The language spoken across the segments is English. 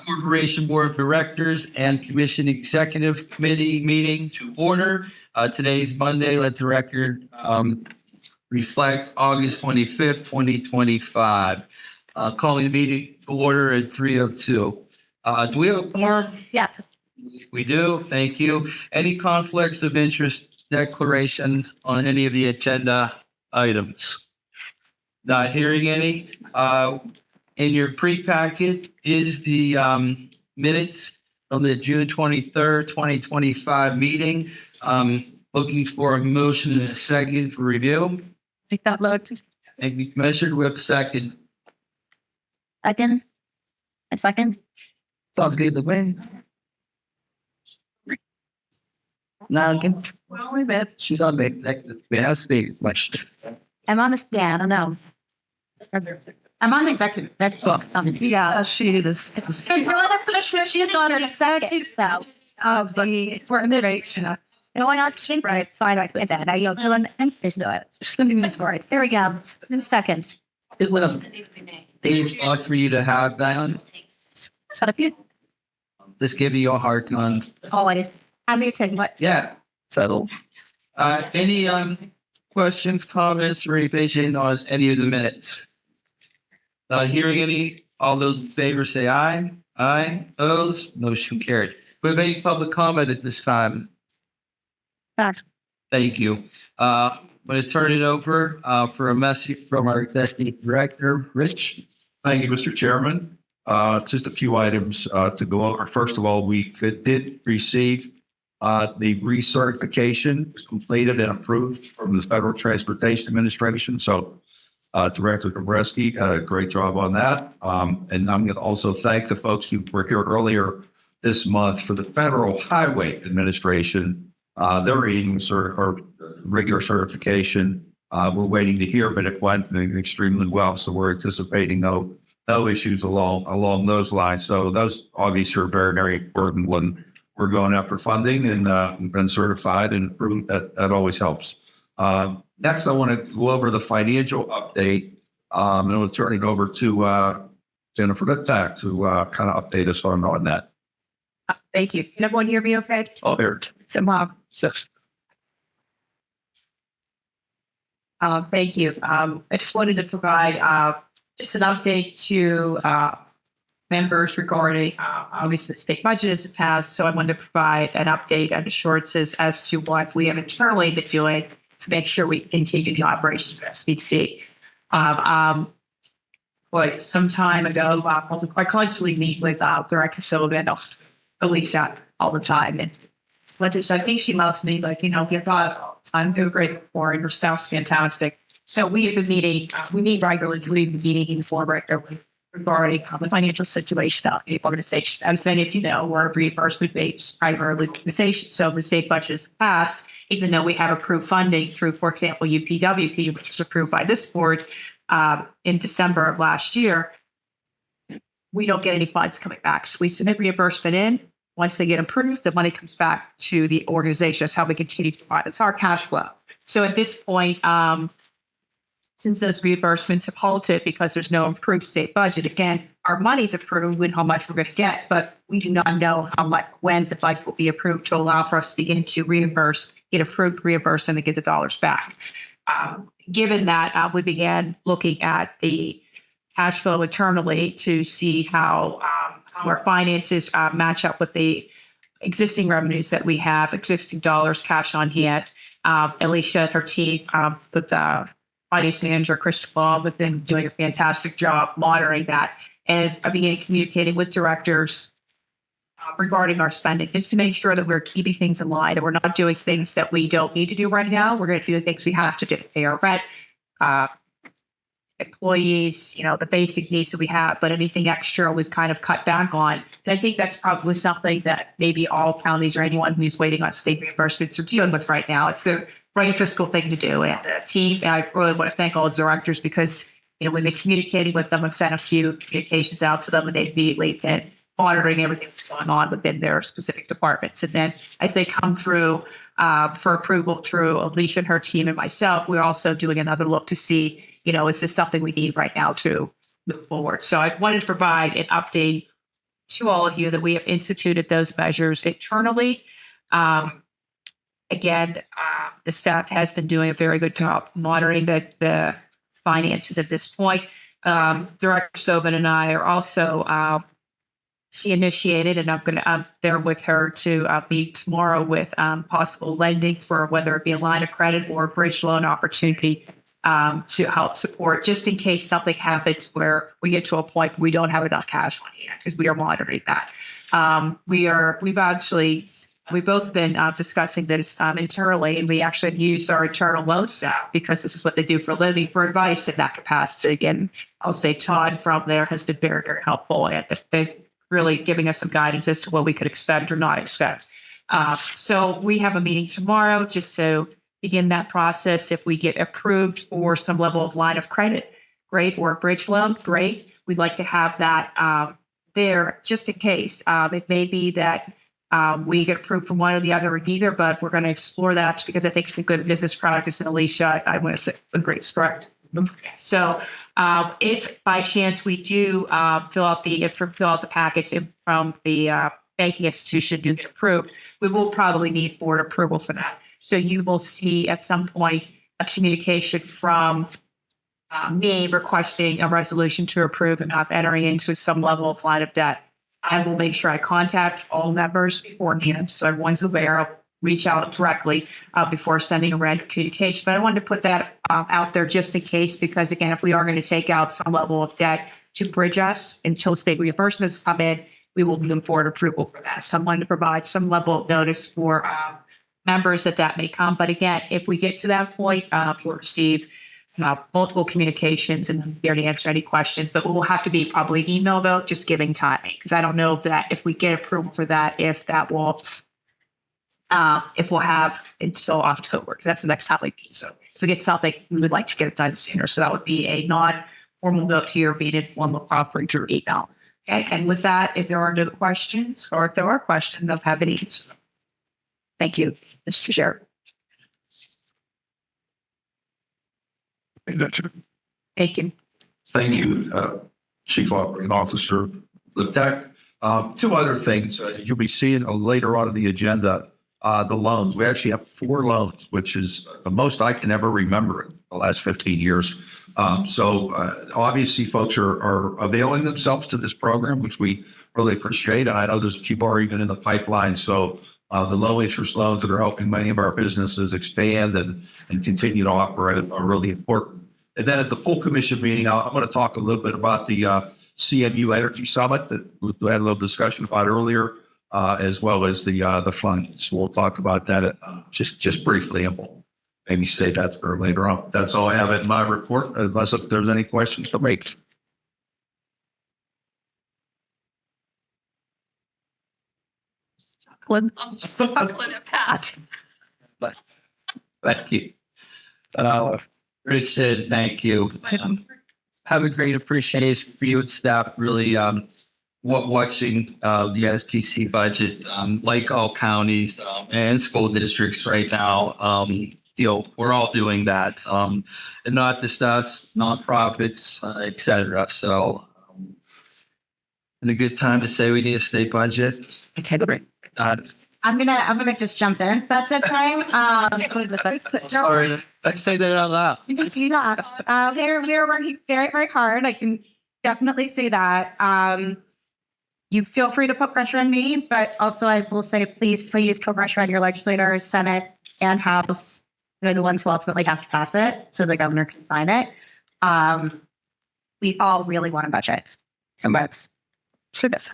Corporation Board of Directors and Commission Executive Committee meeting to order. Today's Monday. Let the record reflect August 25th, 2025. Calling the meeting to order at 3:02. Do we have a quorum? Yes. We do. Thank you. Any conflicts of interest declarations on any of the agenda items? Not hearing any. In your pre-packet is the minutes from the June 23rd, 2025 meeting. Looking for a motion and a second for review. Make that motion. Thank you, Commissioner. We have a second. Second. A second. Sounds good. The win. Now, Well, wait a minute. she's on the executive. Yes, the question. I'm on this. Yeah, I don't know. I'm on the executive. Yeah, she is. No other commissioner. She's on an executive. So, of the organization. No one else think right. So I like that. I yelled, and there's no it. Just give me the story. There we go. In a second. It would have been for you to have that on. Shut up, you. Just give you a hard time. Always. I'm here to take what? Yeah, settled. Any questions, comments, or revision on any of the minutes? Not hearing any. All those in favor say aye. Aye. Opposed? Motion carried. We have any public comment at this time? Back. Thank you. I'm going to turn it over for a message from our executive director, Rich. Thank you, Mr. Chairman. Just a few items to go over. First of all, we did receive the recertification completed and approved from the Federal Transportation Administration. So Director Kabreski had a great job on that. And I'm going to also thank the folks who were here earlier this month for the Federal Highway Administration. Their readings or regular certification. We're waiting to hear, but it went extremely well. So we're anticipating no issues along those lines. So those obviously are very, very important when we're going after funding and been certified and approved. That always helps. Next, I want to go over the financial update. And I'll turn it over to Jennifer Litvak to kind of update us on that. Thank you. Can everyone hear me okay? Oh, there. So, Mom. Thank you. I just wanted to provide just an update to members regarding obviously the state budget has passed. So I wanted to provide an update and assurances as to what we have internally been doing to make sure we continue the operations of SBC. Like some time ago, I constantly meet with Director Sullivan, at least all the time. And I think she loves me, like, you know, we thought all the time, do great for her staff's fantastic. So we have been meeting, we meet regularly, we've been meeting in form regarding the financial situation of the organization. As many of you know, we're a reimbursement-based primarily organization. So the state budget is passed, even though we have approved funding through, for example, UPWP, which was approved by this board in December of last year, we don't get any funds coming back. So we submit reimbursement in. Once they get approved, the money comes back to the organization. That's how we continue to provide. It's our cash flow. So at this point, since those reimbursements have halted because there's no approved state budget, again, our money's approved and how much we're going to get, but we do not know how much, when the budget will be approved to allow for us to begin to reimburse, get approved reimbursement and get the dollars back. Given that, we began looking at the cash flow internally to see how our finances match up with the existing revenues that we have, existing dollars, cash on hand. Alicia and her team, with finance manager, Cristobal, have been doing a fantastic job monitoring that. And I began communicating with directors regarding our spending, just to make sure that we're keeping things in line and we're not doing things that we don't need to do right now. We're going to do the things we have to do, pay our rent, employees, you know, the basic needs that we have, but anything extra we've kind of cut back on. And I think that's probably something that maybe all counties or anyone who's waiting on state reimbursements are dealing with right now. It's the right fiscal thing to do. And the team, and I really want to thank all the directors because, you know, we've been communicating with them. I've sent a few communications out to them and they immediately been monitoring everything that's going on within their specific departments. And then as they come through for approval through Alicia and her team and myself, we're also doing another look to see, you know, is this something we need right now to move forward? So I wanted to provide an update to all of you that we have instituted those measures internally. Again, the staff has been doing a very good job monitoring the finances at this point. Director Sobin and I are also, she initiated, and I'm there with her to meet tomorrow with possible lending for whether it be a line of credit or a bridge loan opportunity to help support, just in case something happens where we get to a point where we don't have enough cash on hand, because we are monitoring that. We've both been discussing this internally, and we actually use our internal loan staff because this is what they do for a living, for advice in that capacity. Again, I'll say Todd from there has been very, very helpful, and they're really giving us some guidance as to what we could expect or not expect. So we have a meeting tomorrow just to begin that process. If we get approved for some level of line of credit, great, or a bridge loan, great. We'd like to have that there just in case. It may be that we get approved from one or the other or neither, but we're going to explore that because I think it's a good business practice. And Alicia, I want to say a great start. So if by chance we do fill out the packets from the banking institution to get approved, we will probably need board approval for that. So you will see at some point a communication from me requesting a resolution to approve and not entering into some level of line of debt. I will make sure I contact all members beforehand, so everyone's aware. I'll reach out directly before sending a random communication. But I wanted to put that out there just in case, because again, if we are going to take out some level of debt to bridge us until state reimbursements come in, we will move forward approval for that. So I wanted to provide some level of notice for members that may come. But again, if we get to that point, we'll receive multiple communications and be able to answer any questions, but we'll have to be probably email though, just giving timing. Because I don't know if we get approval for that, if we'll have until October, because that's the next time we meet. So if we get something, we would like to get it done sooner. So that would be a non-formal note here, being it one will offer through email. Okay. And with that, if there are no questions, or if there are questions, I'm happy to answer them. Thank you, Mr. Chair. Thank you. Thank you, Chief Operating Officer Letek. Two other things you'll be seeing later on in the agenda, the loans. We actually have 4 loans, which is the most I can ever remember in the last 15 years. So obviously folks are availing themselves to this program, which we really appreciate. And I know there's a few more even in the pipeline. So the low interest loans that are helping many of our businesses expand and continue to operate are really important. And then at the full commission meeting, I'm going to talk a little bit about the CMU Energy Summit that we had a little discussion about earlier, as well as the fund. So we'll talk about that just briefly, and we'll maybe say that for later on. That's all I have in my report, unless if there's any questions to make. But thank you. Richard, thank you. Have a great appreciation for you and staff. Really, watching the SPC budget, like all counties and school districts right now, we're all doing that, and not just us, nonprofits, et cetera. So, and a good time to say we need a state budget. Okay, great. I'm gonna just jump in. That's okay. Sorry, let's say that out loud. We're working very, very hard. I can definitely say that. You feel free to put pressure on me, but also I will say, please put pressure on your legislators, Senate, and House. They're the ones who ultimately have to pass it, so the governor can sign it. We all really want a budget. So let's do this.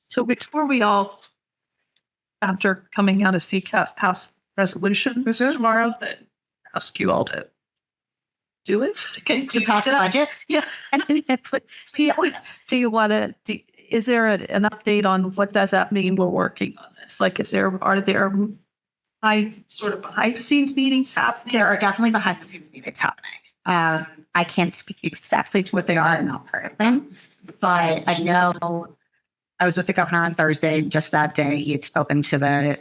So before we all, after coming out of CCAS, pass resolution tomorrow, that ask you all to do it. Can To pass the budget? Yes. Do you want to? Is there an update on what does that mean? We're working on this. Like, are there behind the scenes meetings happening? There are definitely behind the scenes meetings happening. I can't speak exactly to what they are, and not part of them, but I know I was with the governor on Thursday. Just that day, he had spoken to the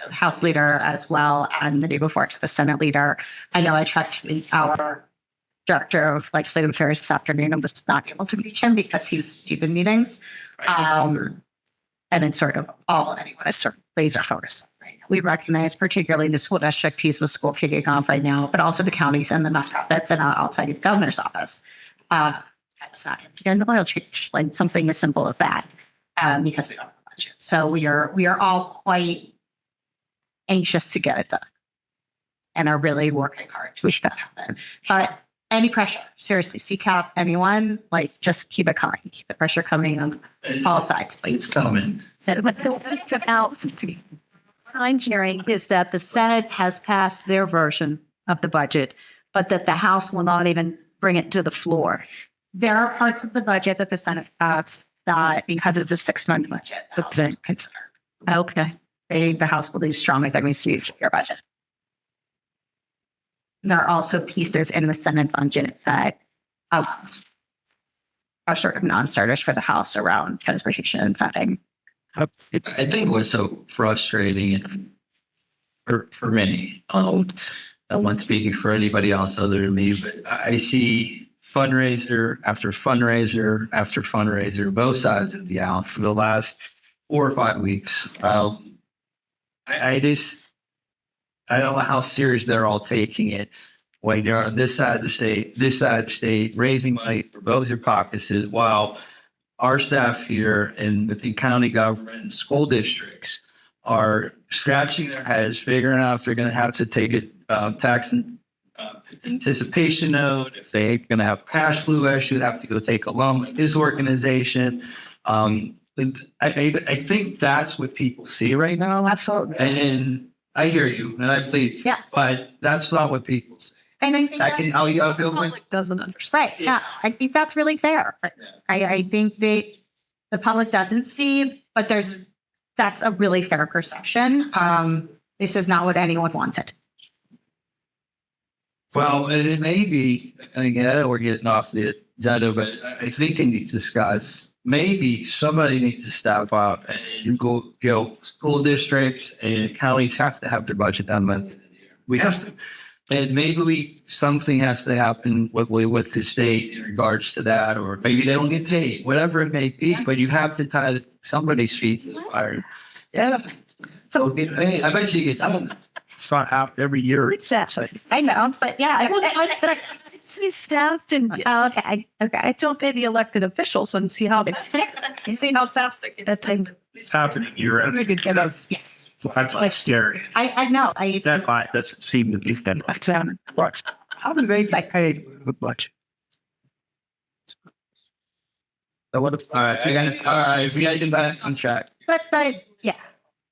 House leader as well, and the day before to the Senate leader. I know I checked our director of legislative affairs this afternoon and was not able to reach him because he's deep in meetings. And it's sort of all anyone is sort of laser focused on right now. We recognize particularly the school district piece of the school kicking off right now, but also the counties and the nonprofits and outside of the governor's office. It's not an oil change, like something as simple as that, because we don't have a budget. So we are all quite anxious to get it done and are really working hard to make that happen. But any pressure, seriously, CCAP, anyone, like just keep it coming. Keep the pressure coming on all sides, please. It's coming. What I'm hearing is that the Senate has passed their version of the budget, but that the House will not even bring it to the floor. There are parts of the budget that the Senate passed that, because it's a 6-month budget, the House will consider. Okay. The House believes strongly that we see your budget. There are also pieces in the Senate budget that are sort of non-starters for the House around transportation and funding. I think what's so frustrating for me, I'm not speaking for anybody else other than me, but I see fundraiser after fundraiser after fundraiser, both sides of the aisle for the last 4 or 5 weeks. I don't know how serious they're all taking it when they're on this side of the state, this side of the state, raising money for both their caucuses, while our staff here and with the county government and school districts are scratching their heads, figuring out if they're going to have to take a tax anticipation note, if they're going to have cash flow issues, have to go take a loan with this organization. I think that's what people see right now. Absolutely. And I hear you, and I believe, Yeah. but that's not what people say. And I think I'll go with, Public doesn't understand. right. Yeah. I think that's really fair. I think the public doesn't see, but that's a really fair perception. This is not what anyone wanted. well, and it may be, and again, we're getting off the agenda, but I think it needs to discuss, maybe somebody needs to step up and go, school districts and counties have to have their budget done by the end of the year. We have to. And maybe something has to happen with the state in regards to that, or maybe they don't get paid, whatever it may be, but you have to tie somebody's feet to the fire. Yeah. So get paid. I bet you get done. It's not out every year. It's that. I know, but yeah, It's staffed and okay. I don't pay the elected officials and see how fast they get time. It's happening year end. Yes. That's like scary. I know. That line doesn't seem to be that much. How do they get paid with the budget? All right, we got to get back on track. But yeah,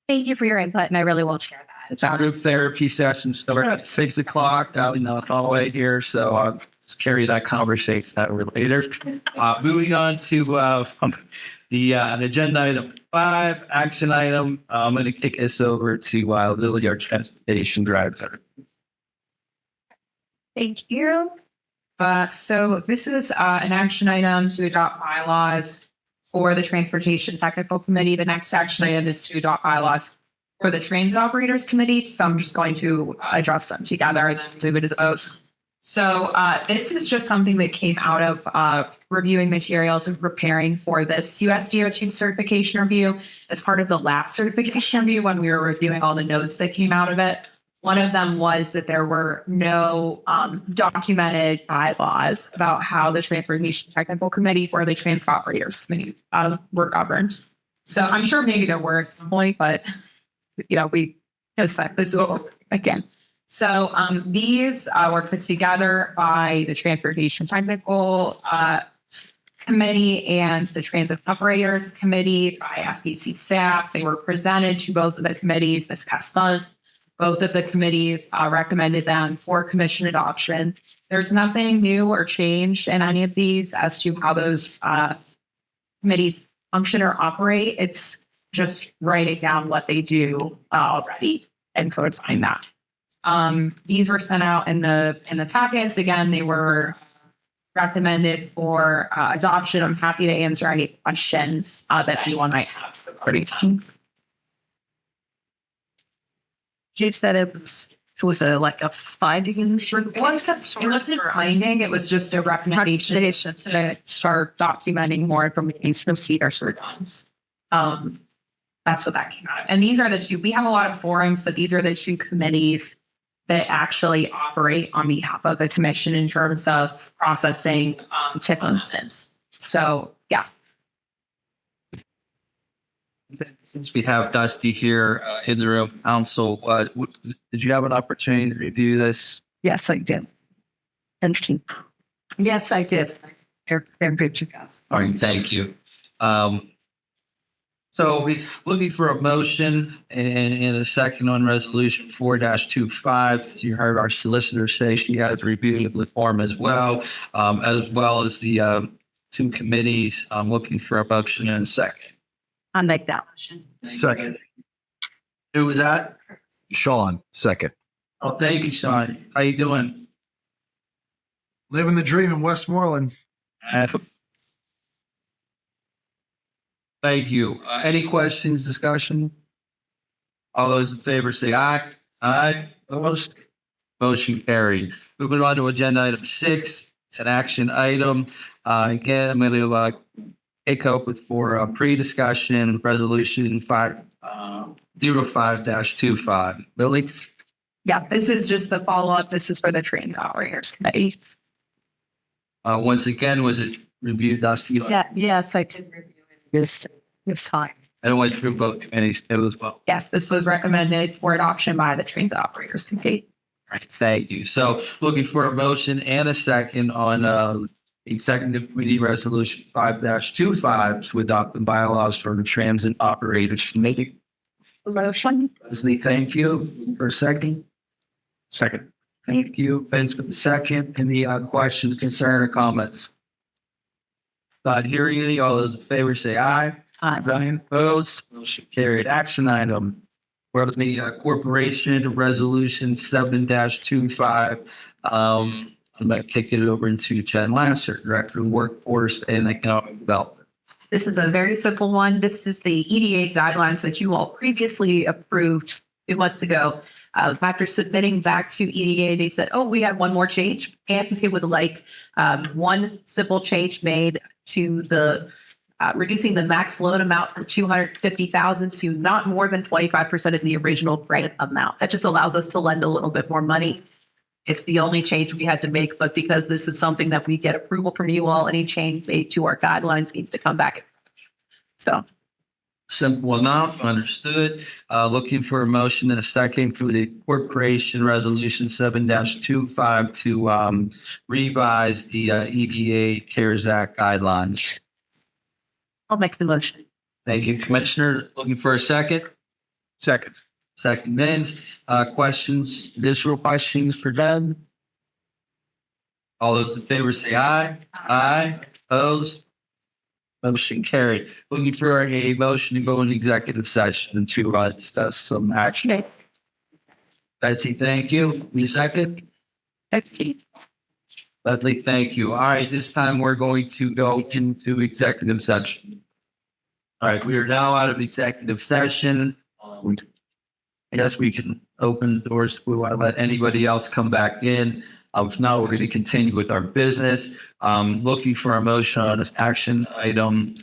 thank you for your input, and I really will share that. It's our group therapy session start at 6 o'clock. It's all the way here, so let's carry that conversation out later. Moving on to the agenda item 5, action item. I'm going to kick this over to Lily, our transportation director. Thank you. So this is an action item to adopt bylaws for the Transportation Technical Committee. The next action item is to adopt bylaws for the Transit Operators Committee. So I'm just going to address them together. It's limited to those. So this is just something that came out of reviewing materials and preparing for this USDOT certification review as part of the last certification review when we were reviewing all the notes that came out of it. One of them was that there were no documented bylaws about how the Transportation Technical Committee or the Transit Operators Committee were governed. So I'm sure maybe there were at some point, but we this is again. So these were put together by the Transportation Technical Committee and the Transit Operators Committee by SBC staff. They were presented to both of the committees this past month. Both of the committees recommended them for commission adoption. There's nothing new or changed in any of these as to how those committees function or operate. It's just writing down what they do already and codifying that. These were sent out in the packets. Again, they were recommended for adoption. I'm happy to answer any questions that anyone might have. You said it was Was it like a finding? It wasn't finding, it was just a recommendation to start documenting more information from Cedar Surgeons. That's what that came out of. And these are the two, we have a lot of forums, but these are the two committees that actually operate on behalf of the commission in terms of processing tip incidents. So, yeah. Since we have Dusty here in the room, council, did you have an opportunity to review this? Yes, I did. Interesting. Yes, I did. They're good to go. All right, thank you. So we're looking for a motion and a second on resolution 4-25. You heard our solicitor say she has reviewed the form as well as the two committees. I'm looking for a motion and a second. I'll make that motion. Second. Who was that? Sean, second. Oh, thank you, Sean. How you doing? Living the dream in Westmoreland. Thank you. Any questions, discussion? All those in favor say aye. Aye. Opposed? Motion carried. Moving on to agenda item 6. It's an action item. Again, I'm going to take up with for pre-discussion resolution 05-25. Billy? Yeah, this is just the follow-up. This is for the trained operators committee. Once again, was it reviewed, Dusty? Yeah, yes, I did review it. It's fine. I went through both committees as well. Yes, this was recommended for adoption by the trained operators committee. All right, thank you. So looking for a motion and a second on Executive Committee Resolution 5-25 to adopt the bylaws for the Transit Operators Committee. Motion. Leslie, thank you for a second. Second. Thank you, Vince, for the second. Any questions, concern, or comments? Not hearing any. All those in favor say aye. Aye. Ryan opposed. Motion carried. Action item. Whereas the Corporation Resolution 7-25. I'm going to kick it over into Jen Lasser, Director of Workforce and Economic Development. This is a very simple one. This is the EDA guidelines that you all previously approved 2 months ago. After submitting back to EDA, they said, oh, we have one more change, and they would like one simple change made to the reducing the max loan amount from 250,000 to not more than 25% of the original grant amount. That just allows us to lend a little bit more money. It's the only change we had to make, but because this is something that we get approval from you all, any change made to our guidelines needs to come back. So. Simple enough, understood. Looking for a motion and a second for the Corporation Resolution 7-25 to revise the EDA CARES Act guidelines. I'll make the motion. Thank you, Commissioner. Looking for a second? Second. Second, Vince. Questions, additional questions for Doug? All those in favor say aye. Aye. Opposed? Motion carried. Looking for a motion to go into executive session to discuss some action. Okay. Betsy, thank you. Need a second? Okay. Leslie, thank you. All right, this time we're going to go into executive session. All right, we are now out of executive session. I guess we can open the doors. We want to let anybody else come back in. If not, we're going to continue with our business. Looking for a motion on this action item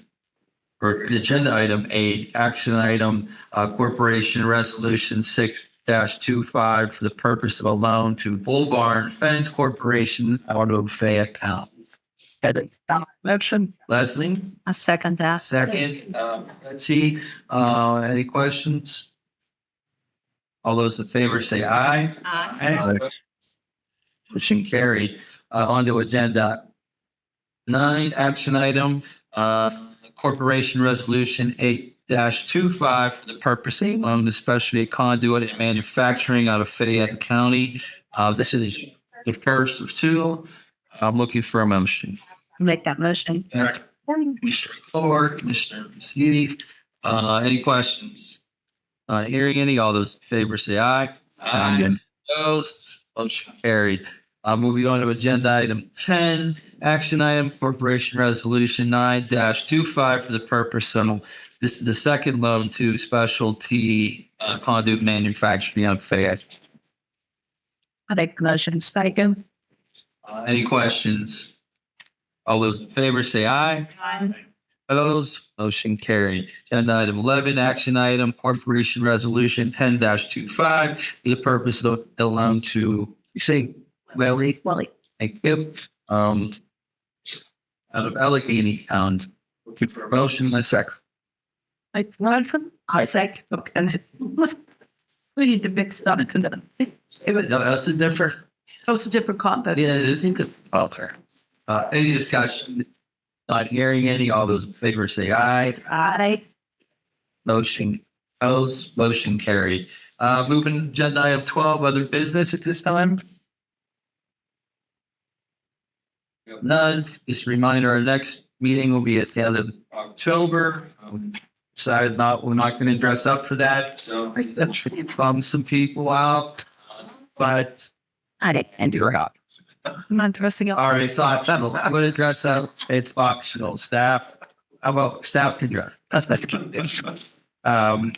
or agenda item 8, action item, Corporation Resolution 6-25 for the purpose of a loan to Bull Barn Fence Corporation out of Fayette County. Motion. Leslie, I second that. second. Betsy, any questions? All those in favor say aye. Aye. Motion carried. On to agenda 9, action item, Corporation Resolution 8-25 for the purpose of loan to specialty conduit and manufacturing out of Fayette County. This is the first of 2. I'm looking for a motion. Make that motion. Commissioner Ford, Commissioner Steve, any questions? Hearing any, all those in favor say aye. Aye. Opposed, motion carried. Moving on to agenda item 10, action item, Corporation Resolution 9-25 for the purpose of, this is the second loan to specialty conduit manufacturing out of Fayette. I make the motion. Second. Any questions? All those in favor say aye. Opposed, motion carried. Agenda item 11, action item, corporation resolution 10-25, for the purpose of the loan to, you say, Welly? Wally. Thank you. Out of Allegheny Town. Looking for a motion in a second. I run from Isaac. Okay. we need to mix it up into the No, that's a different, it's a different content. yeah, it isn't good. Okay. Any discussion? Not hearing any. All those in favor say aye. Aye. Motion opposed, motion carried. Moving to agenda item 12, other business at this time. We have none. Just a reminder, our next meeting will be at the end of October. Decided we're not going to dress up for that. So I think that should bum some people out. But I didn't. you're out. I'm not dressing up. All right, it's optional. I'm going to dress up. It's optional. Staff, how about staff can dress? That's keep it. And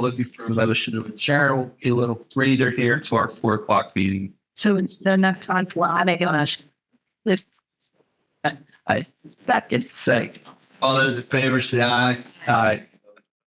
looking for a motion to adjourn. We'll be a little later here to our 4 o'clock meeting. So it's the next time. Well, I make a motion. I back and say, all those in favor say aye. Aye.